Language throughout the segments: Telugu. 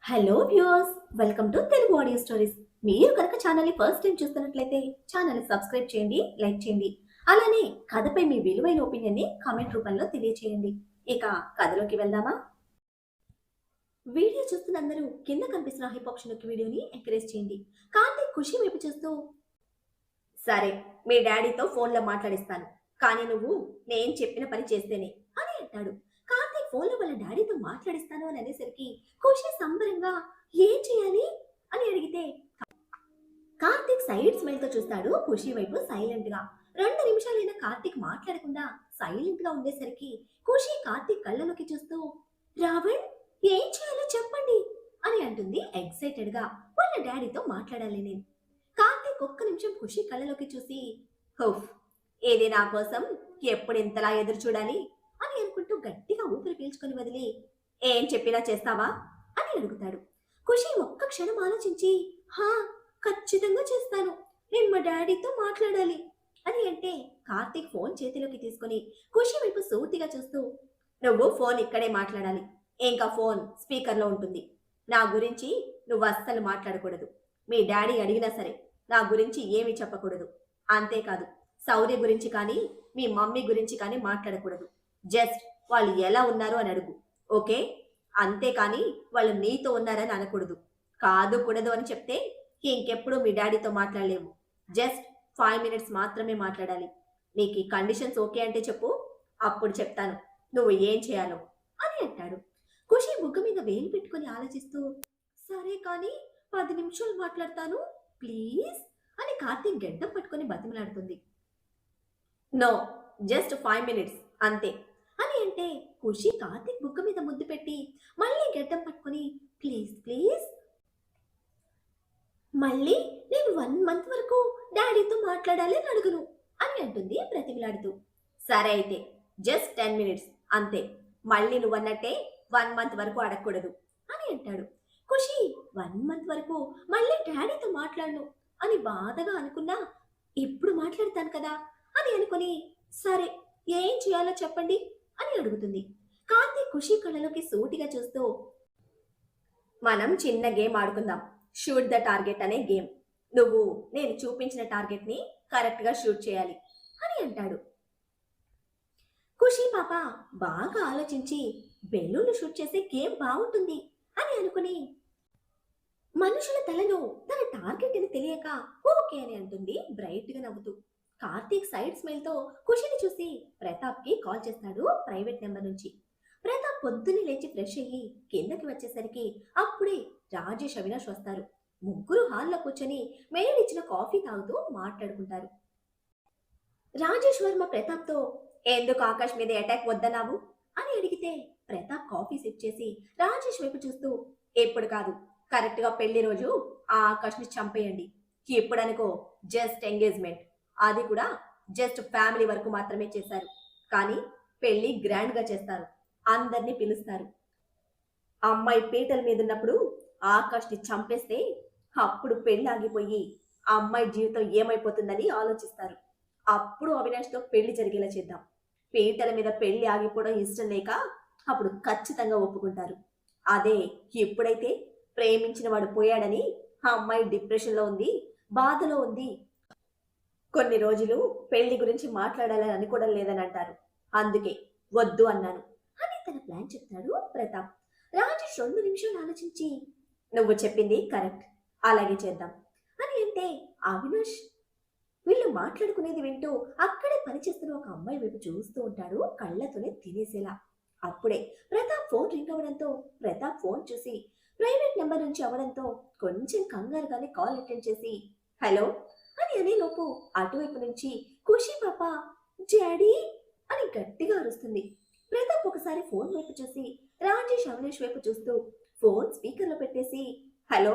Hello viewers, welcome to Telugu audio stories. మీరు కనుక ఛానల్ని ఫస్ట్ టైం చూస్తున్నట్లయితే ఛానల్ని సబ్స్క్రైబ్ చేయండి, లైక్ చేయండి. అలానే కథపై మీ విలువైన ఒపీనియన్ని కామెంట్ రూపంలో తెలియచేయండి. ఇక కథలోకి వెళ్దామా? వీడియో చూస్తున్న అందరూ కింద కనిపిస్తున్న హైప్ ఆప్షన్ యొక్క వీడియోని ఎంకరేజ్ చేయండి. కార్తీక్ ఖుషి వైపు చూస్తూ, సరే, మీ డాడీతో ఫోన్లో మాట్లాడిస్తాను, కానీ నువ్వు నేను చెప్పిన పని చేస్తేనే అని అంటాడు. కార్తీక్ ఫోన్లో వాళ్ళ డాడీతో మాట్లాడిస్తాను అని అనేసరికి ఖుషి సంబరంగా ఏం చేయాలి అని అడిగితే కార్తీక్ సైడ్ స్మైల్ తో చూస్తాడు ఖుషి వైపు సైలెంట్ గా. 2 నిమిషాలైనా కార్తీక్ మాట్లాడకుండా సైలెంట్ గా ఉండేసరికి ఖుషి కార్తీక్ కళ్ళలోకి చూస్తూ, రావణ్, ఏం చేయాలో చెప్పండి అని అంటుంది ఎక్సైటెడ్ గా. వాళ్ళ డాడీతో మాట్లాడాలి నేను. కార్తీక్ ఒక్క నిమిషం ఖుషి కళ్ళలోకి చూసి, హోఫ్, ఏది నా కోసం ఎప్పుడు ఇంతలా ఎదురు చూడాలి అని అనుకుంటూ గట్టిగా ఊపిరి పీల్చుకొని వదిలి, ఏం చెప్పినా చేస్తావా అని అడుగుతాడు. ఖుషి ఒక్క క్షణం ఆలోచించి, హా, ఖచ్చితంగా చేస్తాను, నేను మా డాడీతో మాట్లాడాలి అని అంటే కార్తీక్ ఫోన్ చేతిలోకి తీసుకుని ఖుషి వైపు సూటిగా చూస్తూ, నువ్వు ఫోన్ ఇక్కడే మాట్లాడాలి, ఇంకా ఫోన్ స్పీకర్లో ఉంటుంది. నా గురించి నువ్వు అస్సలు మాట్లాడకూడదు. మీ డాడీ అడిగినా సరే నా గురించి ఏమీ చెప్పకూడదు. అంతేకాదు, సౌర్య గురించి కానీ మీ మమ్మీ గురించి కానీ మాట్లాడకూడదు. జస్ట్ వాళ్ళు ఎలా ఉన్నారు అని అడుగు, ఓకే? అంతేకాని వాళ్ళు నీతో ఉన్నారని అనకూడదు. కాదు కూడదు అని చెప్తే ఇంకెప్పుడు మీ డాడీతో మాట్లాడలేము. జస్ట్ 5 minutes మాత్రమే మాట్లాడాలి. నీకు ఈ కండిషన్స్ ఓకే అంటే చెప్పు, అప్పుడు చెప్తాను నువ్వు ఏం చేయాలో అని అంటాడు. ఖుషి బుగ్గ మీద వేలు పెట్టుకుని ఆలోచిస్తూ, సరే కానీ 10 నిమిషాలు మాట్లాడతాను ప్లీజ్ అని కార్తీక్ గెడ్డం పట్టుకుని బతిమలాడుతుంది. నో, జస్ట్ 5 minutes అంతే అని అంటే ఖుషి కార్తీక్ బుగ్గ మీద ముద్దు పెట్టి మళ్ళీ గెడ్డం పట్టుకుని, ప్లీజ్ ప్లీజ్, మళ్ళీ నేను 1 month వరకు డాడీతో మాట్లాడాలి అని అడుగును అని అంటుంది ప్రతిమలాడుతూ. సరే అయితే జస్ట్ 10 minutes అంతే, మళ్ళీ నువ్వు అన్నట్టే 1 month వరకు అడగకూడదు అని అంటాడు. ఖుషి 1 month వరకు మళ్ళీ డాడీతో మాట్లాడను అని బాధగా అనుకున్నా, ఇప్పుడు మాట్లాడతాను కదా అని అనుకుని, సరే, ఏం చేయాలో చెప్పండి అని అడుగుతుంది. కార్తీక్ ఖుషి కళ్ళలోకి సూటిగా చూస్తూ, మనం చిన్న గేమ్ ఆడుకుందాం, షూట్ ద టార్గెట్ అనే గేమ్. నువ్వు నేను చూపించిన టార్గెట్ ని కరెక్ట్ గా షూట్ చేయాలి అని అంటాడు. ఖుషి పాప బాగా ఆలోచించి, బెలూన్లు షూట్ చేసే గేమ్ బాగుంటుంది అని అనుకుని మనుషుల తలలో తన టార్గెట్ అని తెలియక ఓకే అని అంటుంది బ్రైట్ గా నవ్వుతూ. కార్తీక్ సైడ్ స్మైల్ తో ఖుషిని చూసి ప్రతాప్ కి కాల్ చేస్తాడు ప్రైవేట్ నెంబర్ నుంచి. ప్రతాప్ పొద్దున్నే లేచి ఫ్రెష్ అయ్యి కిందకి వచ్చేసరికి అప్పుడే రాజేష్, అవినాష్ వస్తారు. ముగ్గురు హాల్లో కూర్చొని మేడ్ ఇచ్చిన కాఫీ తాగుతూ మాట్లాడుకుంటారు. రాజేష్ వర్మ ప్రతాప్ తో, ఎందుకు ఆకాష్ మీద అటాక్ వద్దన్నావు అని అడిగితే ప్రతాప్ కాఫీ సిప్ చేసి రాజేష్ వైపు చూస్తూ, ఎప్పుడు కాదు, కరెక్ట్ గా పెళ్లి రోజు ఆ ఆకాష్ ని చంపేయండి. ఎప్పుడనుకో జస్ట్ ఎంగేజ్మెంట్, అది కూడా జస్ట్ ఫ్యామిలీ వరకు మాత్రమే చేశారు, కానీ పెళ్లి గ్రాండ్ గా చేస్తారు, అందరినీ పిలుస్తారు. అమ్మాయి పీటల మీద ఉన్నప్పుడు ఆకాష్ ని చంపేస్తే అప్పుడు పెళ్లి ఆగిపోయి ఆ అమ్మాయి జీవితం ఏమైపోతుందని ఆలోచిస్తారు. అప్పుడు అవినాష్ తో పెళ్లి జరిగేలా చేద్దాం. పీటల మీద పెళ్లి ఆగిపోవడం ఇష్టం లేక అప్పుడు ఖచ్చితంగా ఒప్పుకుంటారు. అదే ఇప్పుడైతే ప్రేమించిన వాడు పోయాడని ఆ అమ్మాయి డిప్రెషన్ లో ఉంది, బాధలో ఉంది, కొన్ని రోజులు పెళ్లి గురించి మాట్లాడాలని అనుకోవడం లేదని అంటారు. అందుకే వద్దు అన్నాను అని తన ప్లాన్ చెప్తాడు ప్రతాప్. రాజేష్ 2 నిమిషాలు ఆలోచించి, నువ్వు చెప్పింది కరెక్ట్, అలాగే చేద్దాం అని అంటే అవినాష్ వీళ్ళు మాట్లాడుకునేది వింటూ అక్కడే పనిచేస్తున్న ఒక అమ్మాయి వైపు చూస్తూ ఉంటాడు కళ్ళతోనే తినేసేలా. అప్పుడే ప్రతాప్ ఫోన్ రింగ్ అవ్వడంతో ప్రతాప్ ఫోన్ చూసి ప్రైవేట్ నెంబర్ నుంచి అవడంతో కొంచెం కంగారుగానే కాల్ అటెండ్ చేసి, హలో అని అనేలోపు అటువైపు నుంచి ఖుషి పాప డాడీ అని గట్టిగా అరుస్తుంది. ప్రతాప్ ఒకసారి ఫోన్ వైపు చూసి రాజేష్, అవినాష్ వైపు చూస్తూ ఫోన్ స్పీకర్ లో పెట్టేసి, హలో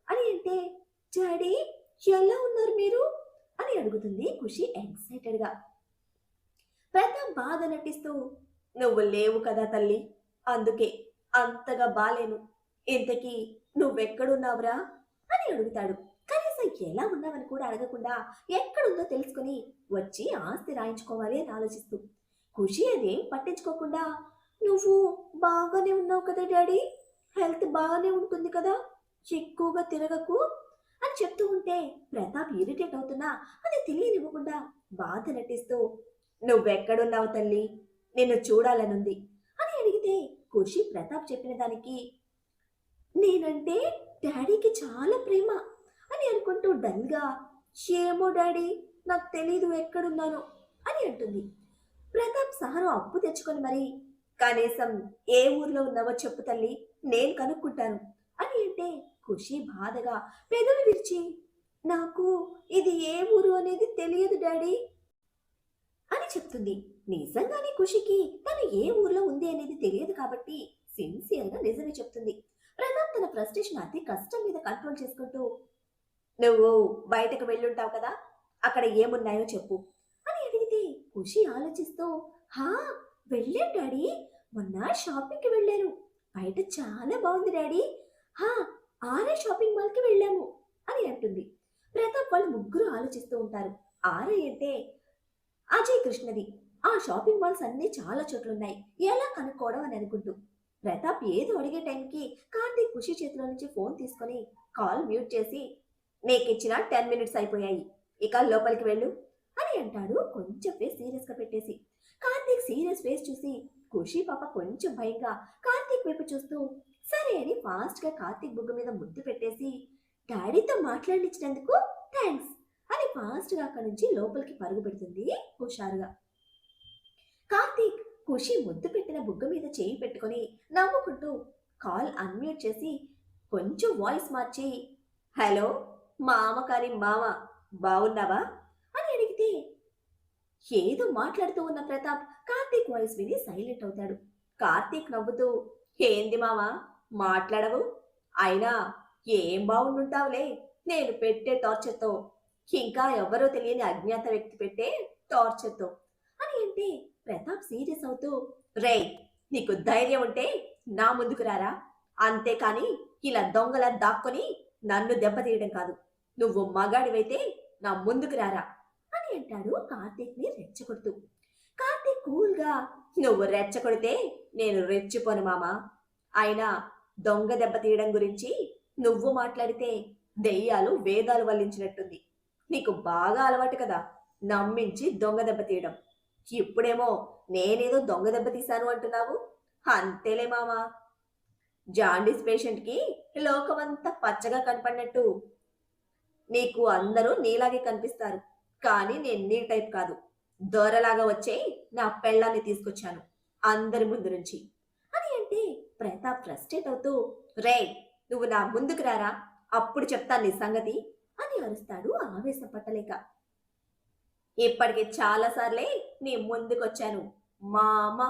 అని అంటే, డాడీ ఎలా ఉన్నారు మీరు అని అడుగుతుంది ఖుషి ఎక్సైటెడ్ గా. ప్రతాప్ బాధ నటిస్తూ, నువ్వు లేవు కదా తల్లి, అందుకే అంతగా బాలేను. ఇంతకీ నువ్వెక్కడున్నావురా అని అడుగుతాడు. కనీసం ఎలా ఉన్నావని కూడా అడగకుండా ఎక్కడుందో తెలుసుకుని వచ్చి ఆస్తి రాయించుకోవాలి అని ఆలోచిస్తూ, ఖుషి అదేం పట్టించుకోకుండా, నువ్వు బాగానే ఉన్నావు కదా డాడీ, హెల్త్ బాగానే ఉంటుంది కదా, ఎక్కువగా తిరగకు అని చెప్తూ ఉంటే ప్రతాప్ ఇరిటేట్ అవుతున్నా అది తెలియనివ్వకుండా బాధ నటిస్తూ, నువ్వెక్కడున్నావు తల్లి, నిన్ను చూడాలనుంది అని అడిగితే ఖుషి ప్రతాప్ చెప్పిన దానికి, నేనంటే డాడీకి చాలా ప్రేమ అని అనుకుంటూ డల్గా, ఏమో డాడీ, నాకు తెలీదు ఎక్కడున్నానో అని అంటుంది. ప్రతాప్ సహనం అప్పు తెచ్చుకొని మరి, కనీసం ఏ ఊర్లో ఉన్నావో చెప్పు తల్లి, నేను కనుక్కుంటాను అని అంటే ఖుషి బాధగా పెదవి విరిచి, నాకు ఇది ఏ ఊరు అనేది తెలియదు డాడీ అని చెప్తుంది. నిజంగానే ఖుషికి తను ఏ ఊర్లో ఉంది అనేది తెలియదు కాబట్టి సిన్సియర్గా నిజమే చెప్తుంది. ప్రతాప్ తన ఫ్రస్ట్రేషన్ అతి కష్టం మీద కంట్రోల్ చేసుకుంటూ, నువ్వు బయటకు వెళ్ళుంటావు కదా, అక్కడ ఏమున్నాయో చెప్పు అని అడిగితే ఖుషి ఆలోచిస్తూ, హా, వెళ్ళాను డాడీ, మొన్న షాపింగ్కి వెళ్ళాను, బయట చాలా బాగుంది డాడీ, హా, ఆర్ఏ షాపింగ్ మాల్కి వెళ్ళాము అని అంటుంది. ప్రతాప్ వాళ్ళు ముగ్గురు ఆలోచిస్తూ ఉంటారు. ఆర్ఏ అంటే అజయ్ కృష్ణది. ఆ షాపింగ్ మాల్స్ అన్నీ చాలా చోట్లున్నాయి, ఎలా కనుక్కోవడం అని అనుకుంటూ ప్రతాప్ ఏదో అడిగే టైంకి కార్తీక్ ఖుషి చేతిలో నుంచి ఫోన్ తీసుకొని కాల్ మ్యూట్ చేసి, నీకిచ్చిన 10 మినిట్స్ అయిపోయాయి, ఇక లోపలికి వెళ్ళు అని అంటాడు కొంచెం ఫేస్ సీరియస్ గా పెట్టేసి. కార్తీక్ సీరియస్ ఫేస్ చూసి ఖుషి పాప కొంచెం భయంగా కార్తీక్ వైపు చూస్తూ సరే అని ఫాస్ట్ గా కార్తీక్ బుగ్గ మీద ముద్దు పెట్టేసి, డాడీతో మాట్లాడించినందుకు థ్యాంక్స్ అని ఫాస్ట్ గా అక్కడి నుంచి లోపలికి పరుగు పెడుతుంది హుషారుగా. కార్తీక్ ఖుషి ముద్దు పెట్టిన బుగ్గ మీద చేయి పెట్టుకొని నవ్వుకుంటూ కాల్ అన్మ్యూట్ చేసి కొంచెం వాయిస్ మార్చి, హలో మామ కాని మామ, బావున్నావా అని అడిగితే ఏదో మాట్లాడుతూ ఉన్న ప్రతాప్ కార్తీక్ వాయిస్ విని సైలెంట్ అవుతాడు. కార్తీక్ నవ్వుతూ, ఏంది మావా మాట్లాడవు, అయినా ఏం బాగుండుంటావులే, నేను పెట్టే టార్చర్తో, ఇంకా ఎవరో తెలియని అజ్ఞాత వ్యక్తి పెట్టే టార్చర్తో అని అంటే ప్రతాప్ సీరియస్ అవుతూ, రేయ్, నీకు ధైర్యం ఉంటే నా ముందుకు రారా, అంతేకాని ఇలా దొంగలా దాక్కొని నన్ను దెబ్బతీయడం కాదు, నువ్వు మగాడివైతే నా ముందుకు రారా అని అంటాడు కార్తీక్ ని రెచ్చగొడుతూ. కార్తీక్ కూల్ గా, నువ్వు రెచ్చగొడితే నేను రెచ్చిపోను మామా, అయినా దొంగ దెబ్బ తీయడం గురించి నువ్వు మాట్లాడితే దెయ్యాలు వేదాలు వల్లించినట్టుంది, నీకు బాగా అలవాటు కదా నమ్మించి దొంగ దెబ్బ తీయడం, ఇప్పుడేమో నేనేదో దొంగ దెబ్బ తీశాను అంటున్నావు, అంతేలే మామా, జాండీస్ పేషెంట్కి లోకమంతా పచ్చగా కనపడినట్టు నీకు అందరూ నీలాగే కనిపిస్తారు, కానీ నేను నీ టైప్ కాదు, దొరలాగా వచ్చే నా పెళ్ళాన్ని తీసుకొచ్చాను అందరి ముందు నుంచి అని అంటే ప్రతాప్ ఫ్రస్ట్రేట్ అవుతూ, రే, నువ్వు నా ముందుకు రారా, అప్పుడు చెప్తాను నీ సంగతి అని అరుస్తాడు ఆవేశం పట్టలేక. ఇప్పటికి చాలాసార్లే నీ ముందుకొచ్చాను మామ,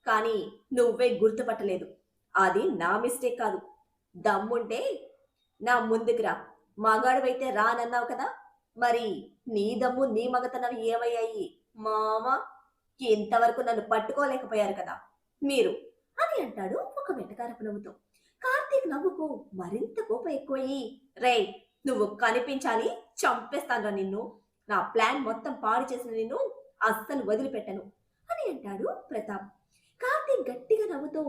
కానీ నువ్వే గుర్తుపట్టలేదు, అది నా మిస్టేక్ కాదు, దమ్ముంటే నా ముందుకు రా, మగాడివైతే రానన్నావు కదా, మరి నీ దమ్ము నీ మగతనం ఏమయ్యాయి మామ, ఇంతవరకు నన్ను పట్టుకోలేకపోయారు కదా మీరు అని అంటాడు ఒక వెటకారపు నవ్వుతో. కార్తీక్ నవ్వుకు మరింత కోపం ఎక్కువయ్యి, రేయ్, నువ్వు కనిపించాలి, చంపేస్తాను నిన్ను, నా ప్లాన్ మొత్తం పాడు చేసిన నిన్ను అస్సలు వదిలిపెట్టను అని అంటాడు ప్రతాప్. కార్తీక్ గట్టిగా నవ్వుతూ,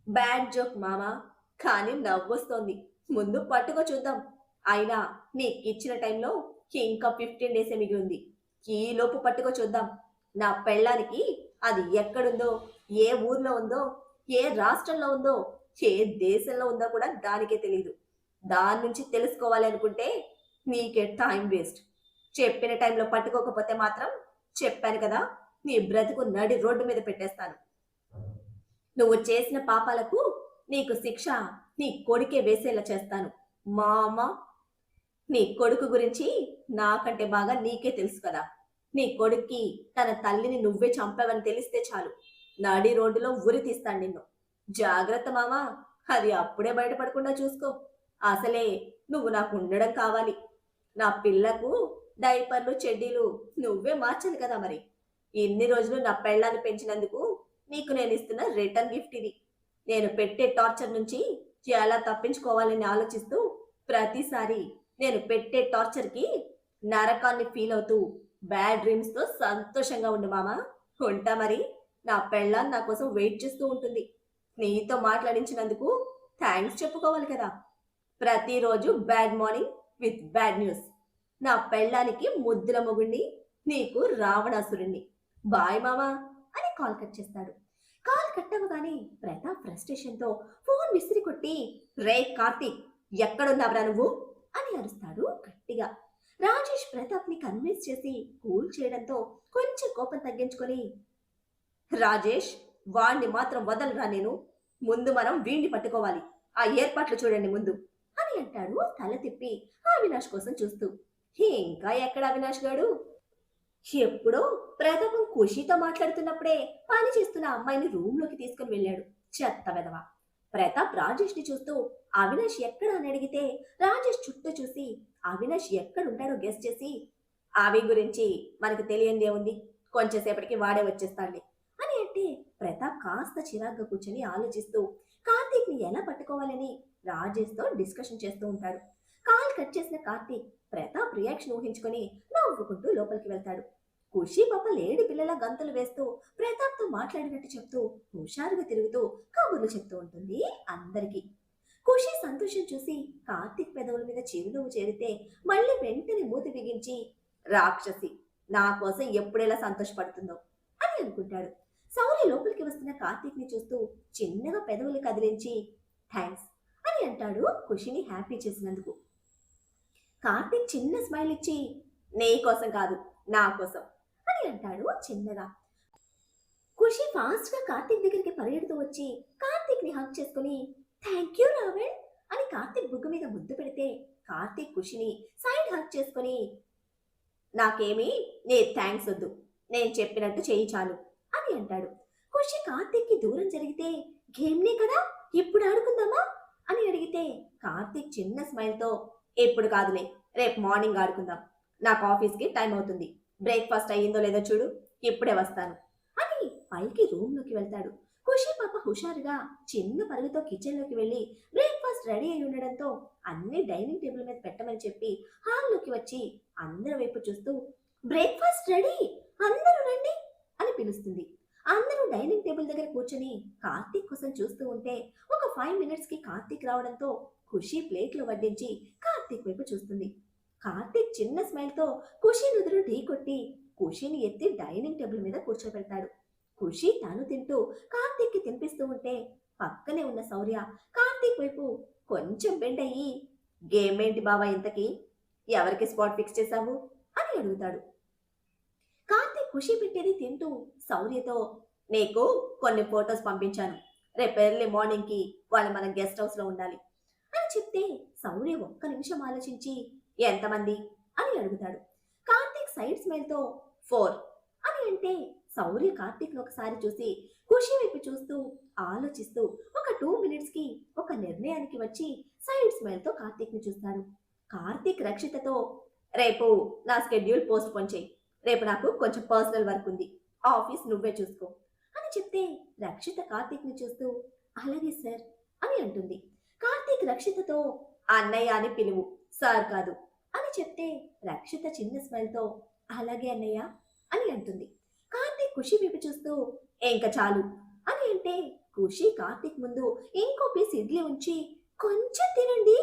బ్యాడ్ జోక్ మామా, కానీ నవ్వొస్తోంది, ముందు పట్టుకో చూద్దాం, అయినా నీకిచ్చిన టైంలో ఇంకా 15 డేసే మిగిలింది, ఈ లోపు పట్టుకో చూద్దాం, నా పెళ్ళానికి అది ఎక్కడుందో, ఏ ఊర్లో ఉందో, ఏ రాష్ట్రంలో ఉందో, ఏ దేశంలో ఉందో కూడా దానికే తెలీదు, దాని నుంచి తెలుసుకోవాలి అనుకుంటే నీకే టైం వేస్ట్, చెప్పిన టైంలో పట్టుకోకపోతే మాత్రం చెప్పాను కదా, నీ బ్రతుకు నడి రోడ్డు మీద పెట్టేస్తాను, నువ్వు చేసిన పాపాలకు నీకు శిక్ష నీ కొడుకే వేసేలా చేస్తాను మామ, నీ కొడుకు గురించి నాకంటే బాగా నీకే తెలుసు కదా, నీ కొడుక్కి తన తల్లిని నువ్వే చంపావని తెలిస్తే చాలు నడి రోడ్డులో ఉరి తీస్తాను నిన్ను, జాగ్రత్త మామా, అది అప్పుడే బయటపడకుండా చూసుకో, అసలే నువ్వు నాకు ఉండడం కావాలి, నా పిల్లకు డైపర్లు చెడ్డీలు నువ్వే మార్చాలి కదా, మరి ఇన్ని రోజులు నా పెళ్ళాన్ని పెంచినందుకు నీకు నేను ఇస్తున్న రిటర్న్ గిఫ్ట్ ఇది, నేను పెట్టే టార్చర్ నుంచి ఎలా తప్పించుకోవాలని ఆలోచిస్తూ ప్రతిసారి నేను పెట్టే టార్చర్కి నరకాన్ని ఫీల్ అవుతూ బ్యాడ్ డ్రీమ్స్ తో సంతోషంగా ఉండు మామా, ఉంటా మరి, నా పెళ్ళాన్ని నా కోసం వెయిట్ చేస్తూ ఉంటుంది, నీతో మాట్లాడించినందుకు థ్యాంక్స్ చెప్పుకోవాలి కదా. ప్రతిరోజు bad morning with bad news. నా పెళ్ళానికి ముద్దుల మొగుణ్ణి, నీకు రావణాసురుణ్ణి. బాయ్ మామా అని కాల్ కట్ చేస్తాడు. కాల్ కట్ అవ్వగానే ప్రతాప్ ఫ్రస్ట్రేషన్తో ఫోన్ విసిరి కొట్టి, రే కార్తీక్, ఎక్కడున్నావురా నువ్వు అని అరుస్తాడు గట్టిగా. రాజేష్ ప్రతాప్ని కన్విన్స్ చేసి కూల్ చేయడంతో కొంచెం కోపం తగ్గించుకొని, రాజేష్, వాణ్ణి మాత్రం వదలరా నేను. ముందు మనం వీణ్ణి పట్టుకోవాలి. ఆ ఏర్పాట్లు చూడండి ముందు అని అంటాడు తల తిప్పి అవినాష్ కోసం చూస్తూ. ఇంకా ఎక్కడ అవినాష్ గాడు? ఎప్పుడో ప్రతాపం ఖుషితో మాట్లాడుతున్నప్పుడే పని చేస్తున్న అమ్మాయిని రూమ్లోకి తీసుకుని వెళ్ళాడు. చెత్త వెదవ. ప్రతాప్ రాజేష్ ని చూస్తూ అవినాష్ ఎక్కడ అని అడిగితే రాజేష్ చుట్టూ చూసి అవినాష్ ఎక్కడుంటాడో గెస్ చేసి, అవి గురించి మనకు తెలియందే ఉంది, కొంచెం సేపటికి వాడే వచ్చేస్తాడులే అని అంటే ప్రతాప్ కాస్త చిరాగ్గా కూర్చొని ఆలోచిస్తూ కార్తీక్ ని ఎలా పట్టుకోవాలని రాజేష్ తో డిస్కషన్ చేస్తూ ఉంటాడు. కాల్ కట్ చేసిన కార్తీక్ ప్రతాప్ రియాక్షన్ ఊహించుకొని నవ్వుకుంటూ లోపలికి వెళ్తాడు. ఖుషి పాప లేడి పిల్లల గంతులు వేస్తూ ప్రతాప్ తో మాట్లాడినట్టు చెప్తూ హుషారుగా తిరుగుతూ కబుర్లు చెప్తూ ఉంటుంది అందరికీ. ఖుషి సంతోషం చూసి కార్తీక్ పెదవుల మీద చిరునవ్వు చేరితే మళ్ళీ వెంటనే మూతి బిగించి, రాక్షసి, నా కోసం ఎప్పుడెలా సంతోషపడుతుందో అని అనుకుంటాడు. సౌర్య లోపలికి వస్తున్న కార్తీక్ ని చూస్తూ చిన్నగా పెదవులు కదిలించి, థ్యాంక్స్ అని అంటాడు ఖుషిని హ్యాపీ చేసినందుకు. కార్తీక్ చిన్న స్మైల్ ఇచ్చి, నీ కోసం కాదు, నా కోసం అని అంటాడు చిన్నగా. ఖుషి ఫాస్ట్ గా కార్తీక్ దగ్గరికి పరిగెడుతూ వచ్చి కార్తీక్ ని హక్ చేసుకుని, థ్యాంక్ యూ రావణ్ అని కార్తీక్ బుగ్గ మీద ముద్దు పెడితే కార్తీక్ ఖుషిని సైడ్ హక్ చేసుకుని, నాకేమీ నీ థ్యాంక్స్ వద్దు, నేను చెప్పినట్టు చెయ్యి చాలు అని అంటాడు. ఖుషి కార్తీక్ కి దూరం జరిగితే, గేమ్నే కదా, ఇప్పుడు ఆడుకుందామా అని అడిగితే కార్తీక్ చిన్న స్మైల్ తో, ఎప్పుడు కాదులే, రేపు మార్నింగ్ ఆడుకుందాం, నాకు ఆఫీస్కి టైం అవుతుంది, బ్రేక్ఫాస్ట్ అయ్యిందో లేదో చూడు, ఇప్పుడే వస్తాను అని పైకి రూమ్లోకి వెళ్తాడు. ఖుషి పాప హుషారుగా చిన్న పరుగుతో కిచెన్లోకి వెళ్ళి బ్రేక్ఫాస్ట్ రెడీ అయి ఉండడంతో అన్ని డైనింగ్ టేబుల్ మీద పెట్టమని చెప్పి హాల్లోకి వచ్చి అందరి వైపు చూస్తూ, బ్రేక్ఫాస్ట్ రెడీ, అందరూ రండి అని పిలుస్తుంది. అందరూ డైనింగ్ టేబుల్ దగ్గర కూర్చొని కార్తీక్ కోసం చూస్తూ ఉంటే ఒక 5 minutes కి కార్తీక్ రావడంతో ఖుషి ప్లేట్లు వడ్డించి కార్తీక్ వైపు చూస్తుంది. కార్తీక్ చిన్న స్మైల్ తో ఖుషి నుదురు ఢీ కొట్టి ఖుషిని ఎత్తి డైనింగ్ టేబుల్ మీద కూర్చోబెడతాడు. ఖుషి తాను తింటూ కార్తీక్ కి తినిపిస్తూ ఉంటే పక్కనే ఉన్న శౌర్య కార్తీక్ వైపు కొంచెం బెండ్ అయ్యి, గేమ్ ఏంటి బావా ఇంతకీ, ఎవరికి స్పాట్ ఫిక్స్ చేశావు అని అడుగుతాడు. కార్తీక్ ఖుషి పెట్టేది తింటూ శౌర్యతో, నీకు కొన్ని ఫొటోస్ పంపించాను, రేపు ఎర్లీ మార్నింగ్ కి వాళ్ళు మన గెస్ట్ హౌస్ లో ఉండాలి అని చెప్తే శౌర్య ఒక్క నిమిషం ఆలోచించి, ఎంతమంది అని అడుగుతాడు. కార్తీక్ సైడ్ స్మైల్ తో 4 అని అంటే శౌర్య కార్తీక్ ఒకసారి చూసి ఖుషి వైపు చూస్తూ ఆలోచిస్తూ ఒక 2 minutes కి ఒక నిర్ణయానికి వచ్చి సైడ్ స్మైల్ తో కార్తీక్ ని చూస్తాడు. కార్తీక్ రక్షితతో, రేపు నా స్కెడ్యూల్ పోస్ట్ పోన్ చేయి, రేపు నాకు కొంచెం పర్సనల్ వర్క్ ఉంది, ఆఫీస్ నువ్వే చూసుకో అని చెప్తే రక్షిత కార్తీక్ ని చూస్తూ, అలాగే సార్ అని అంటుంది. కార్తీక్ రక్షితతో, అన్నయ్య అని పిలువు, సార్ కాదు అని చెప్తే రక్షిత చిన్న స్మైల్ తో, అలాగే అన్నయ్య అని అంటుంది. కార్తీక్ ఖుషి వైపు చూస్తూ, ఇంకా చాలు అని అంటే ఖుషి కార్తీక్ ముందు ఇంకో పీస్ ఇడ్లీ ఉంచి, కొంచెం తినండి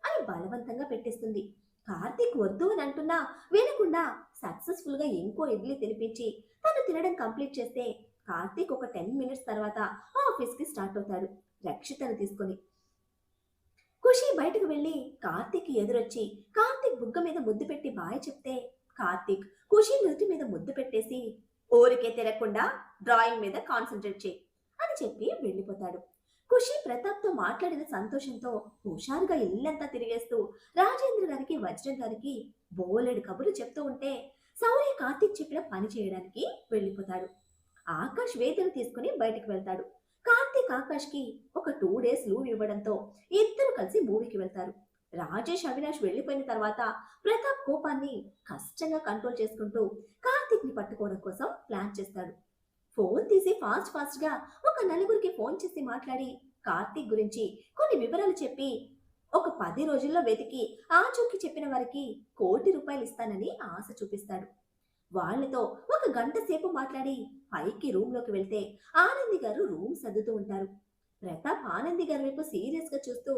అని బలవంతంగా పెట్టేస్తుంది. కార్తీక్ వద్దు అని అంటున్నా వినకుండా సక్సెస్ఫుల్ గా ఇంకో ఇడ్లీ తినిపించి తను తినడం కంప్లీట్ చేస్తే కార్తీక్ ఒక 10 minutes తర్వాత ఆఫీస్ కి స్టార్ట్ అవుతాడు రక్షితను తీసుకొని. ఖుషి బయటకు వెళ్లి కార్తీక్ ఎదురొచ్చి కార్తీక్ బుగ్గ మీద ముద్దు పెట్టి బాయ్ చెప్తే కార్తీక్ ఖుషి నుదుటి మీద ముద్దు పెట్టేసి, ఊరికే తిరగకుండా డ్రాయింగ్ మీద కాన్సన్ట్రేట్ చేయి అని చెప్పి వెళ్ళిపోతాడు. ఖుషి ప్రతాప్ తో మాట్లాడిన సంతోషంతో హుషారుగా ఇల్లంతా తిరిగేస్తూ రాజేంద్ర గారికి వజ్రం గారికి బోలెడు కబుర్లు చెప్తూ ఉంటే శౌర్య కార్తీక్ చెప్పిన పని చేయడానికి వెళ్ళిపోతాడు. ఆకాష్ వేదను తీసుకుని బయటికి వెళ్తాడు. కార్తీక్ ఆకాష్ కి ఒక 2 days లీవ్ ఇవ్వడంతో ఇద్దరు కలిసి మూవీకి వెళ్తారు. రాజేష్ అవినాష్ వెళ్లిపోయిన తర్వాత ప్రతాప్ కోపాన్ని కష్టంగా కంట్రోల్ చేసుకుంటూ కార్తీక్ ని పట్టుకోవడం కోసం ప్లాన్ చేస్తాడు. ఫోన్ తీసి ఫాస్ట్ గా ఒక 4 ఫోన్ చేసి మాట్లాడి కార్తీక్ గురించి కొన్ని వివరాలు చెప్పి ఒక 10 రోజుల్లో వెతికి ఆచూకీ చెప్పిన వారికి ₹1 కోటి ఇస్తానని ఆశ చూపిస్తాడు. వాళ్ళతో ఒక 1 గంట సేపు మాట్లాడి పైకి రూమ్ లోకి వెళ్తే ఆనంది గారు రూమ్ సర్దుతూ ఉంటారు. ప్రతాప్ ఆనంది గారి వైపు సీరియస్ గా చూస్తూ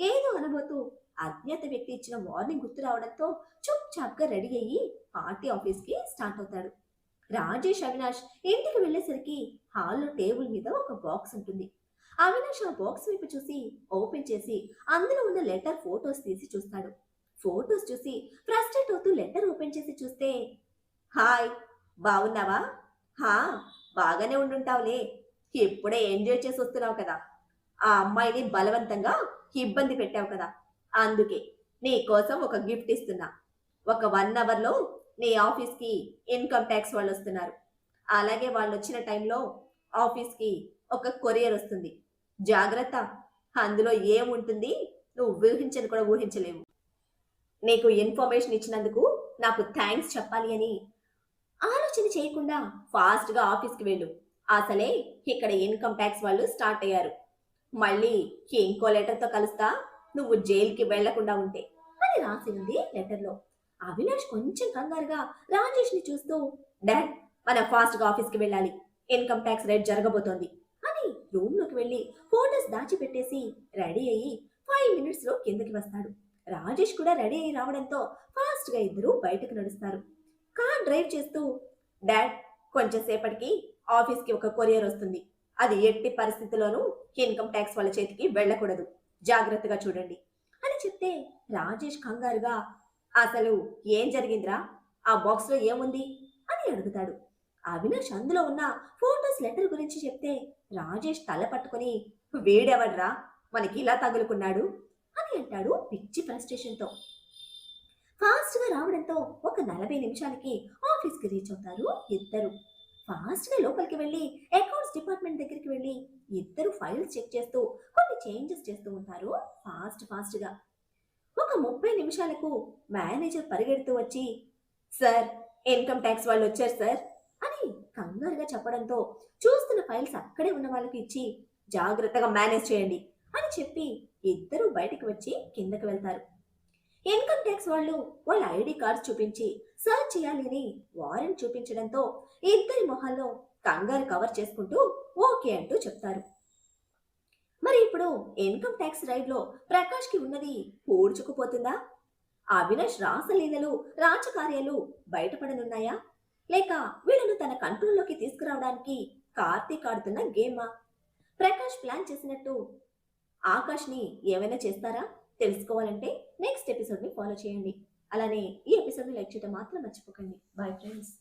ఏదో అనబోతూ అజ్ఞాత వ్యక్తి ఇచ్చిన వార్నింగ్ గుర్తు రావడంతో చుప్ చాప్ గా రెడీ అయ్యి పార్టీ ఆఫీస్ కి స్టార్ట్ అవుతాడు. రాజేష్ అవినాష్ ఇంటికి వెళ్లేసరికి హాల్లో టేబుల్ మీద ఒక బాక్స్ ఉంటుంది. అవినాష్ ఆ బాక్స్ వైపు చూసి ఓపెన్ చేసి అందులో ఉన్న లెటర్ ఫోటోస్ తీసి చూస్తాడు. ఫోటోస్ చూసి ఫ్రస్ట్రేట్ అవుతూ లెటర్ ఓపెన్ చేసి చూస్తే, హాయ్, బాగున్నావా? హా, బాగానే ఉండుంటావులే. ఇప్పుడే ఎంజాయ్ చేసి వస్తున్నావు కదా. ఆ అమ్మాయిని బలవంతంగా ఇబ్బంది పెట్టావు కదా. అందుకే నీ కోసం ఒక గిఫ్ట్ ఇస్తున్నా. ఒక 1 అవర్లో నీ ఆఫీస్కి ఇన్కమ్ ట్యాక్స్ వాళ్ళు వస్తున్నారు. అలాగే వాళ్ళు వచ్చిన టైంలో ఆఫీస్కి ఒక కొరియర్ వస్తుంది. జాగ్రత్త, అందులో ఏముంటుంది నువ్వు ఊహించని కూడా ఊహించలేవు. నీకు ఇన్ఫర్మేషన్ ఇచ్చినందుకు నాకు థ్యాంక్స్ చెప్పాలి అని ఆలోచన చేయకుండా ఫాస్ట్ గా ఆఫీస్కి వెళ్ళు. అసలే ఇక్కడ ఇన్కమ్ ట్యాక్స్ వాళ్ళు స్టార్ట్ అయ్యారు. మళ్ళీ ఇంకో లెటర్తో కలుస్తా, నువ్వు జైలుకి వెళ్లకుండా ఉంటే అని రాసి ఉంది లెటర్లో. అవినాష్ కొంచెం కంగారుగా రాజేష్ ని చూస్తూ, డాడ్, మనం ఫాస్ట్ గా ఆఫీస్కి వెళ్ళాలి. ఇన్కమ్ ట్యాక్స్ రేట్ జరగబోతోంది అని రూమ్ లోకి వెళ్లి ఫోటోస్ దాచిపెట్టేసి రెడీ అయ్యి 5 minutes లో కిందకి వస్తాడు. రాజేష్ కూడా రెడీ అయ్యి రావడంతో ఫాస్ట్ గా ఇద్దరు బయటకు నడుస్తారు. కార్ డ్రైవ్ చేస్తూ, డాడ్, కొంచెం సేపటికి ఆఫీస్కి ఒక కొరియర్ వస్తుంది. అది ఎట్టి పరిస్థితుల్లోనూ ఇన్కమ్ ట్యాక్స్ వాళ్ళ చేతికి వెళ్ళకూడదు. జాగ్రత్తగా చూడండి అని చెప్తే రాజేష్ కంగారుగా, అసలు ఏం జరిగిందిరా? ఆ బాక్స్ లో ఏముంది అని అడుగుతాడు. అవినాష్ అందులో ఉన్న ఫోటోస్ లెటర్ గురించి చెప్తే రాజేష్ తల పట్టుకుని, వీడెవడ్రా మనకి ఇలా తగులుకున్నాడు అని అంటాడు పిచ్చి ఫ్రస్ట్రేషన్ తో. ఫాస్ట్ గా రావడంతో ఒక 40 నిమిషాలకి ఆఫీస్ కి రీచ్ అవుతారు ఇద్దరు. ఫాస్ట్ గా లోపలికి వెళ్ళి అకౌంట్స్ డిపార్ట్మెంట్ దగ్గరికి వెళ్ళి ఇద్దరు ఫైల్స్ చెక్ చేస్తూ కొన్ని చేంజెస్ చేస్తూ ఉంటారు ఫాస్ట్ గా. ఒక 30 నిమిషాలకు మేనేజర్ పరిగెడుతూ వచ్చి, సార్, ఇన్కమ్ ట్యాక్స్ వాళ్ళు వచ్చారు సార్ అని కంగారుగా చెప్పడంతో చూస్తున్న ఫైల్స్ అక్కడే ఉన్న వాళ్ళకి ఇచ్చి జాగ్రత్తగా మేనేజ్ చేయండి అని చెప్పి ఇద్దరు బయటకు వచ్చి కిందకి వెళ్తారు. ఇన్కమ్ ట్యాక్స్ వాళ్ళు వాళ్ళ ఐడి కార్డ్స్ చూపించి సర్చ్ చేయాలి అని వారెంట్ చూపించడంతో ఇద్దరి మొహాల్లో కంగారు కవర్ చేసుకుంటూ ఓకే అంటూ చెప్తారు. మరి ఇప్పుడు ఇన్కమ్ ట్యాక్స్ రైడ్ లో ప్రకాష్ కి ఉన్నది పూడ్చుకుపోతుందా? అవినాష్ రాసలీలలు రాజకార్యాలు బయటపడనున్నాయా? లేక వీళ్ళను తన కంట్రోల్లోకి తీసుకురావడానికి కార్తీక్ ఆడుతున్న గేమా? ప్రకాష్ ప్లాన్ చేసినట్టు ఆకాష్ ని ఏమైనా చేస్తారా? తెలుసుకోవాలంటే నెక్స్ట్ ఎపిసోడ్ ని ఫాలో చేయండి. అలానే ఈ ఎపిసోడ్ ని లైక్ చేయడం మాత్రం మర్చిపోకండి. Bye friends.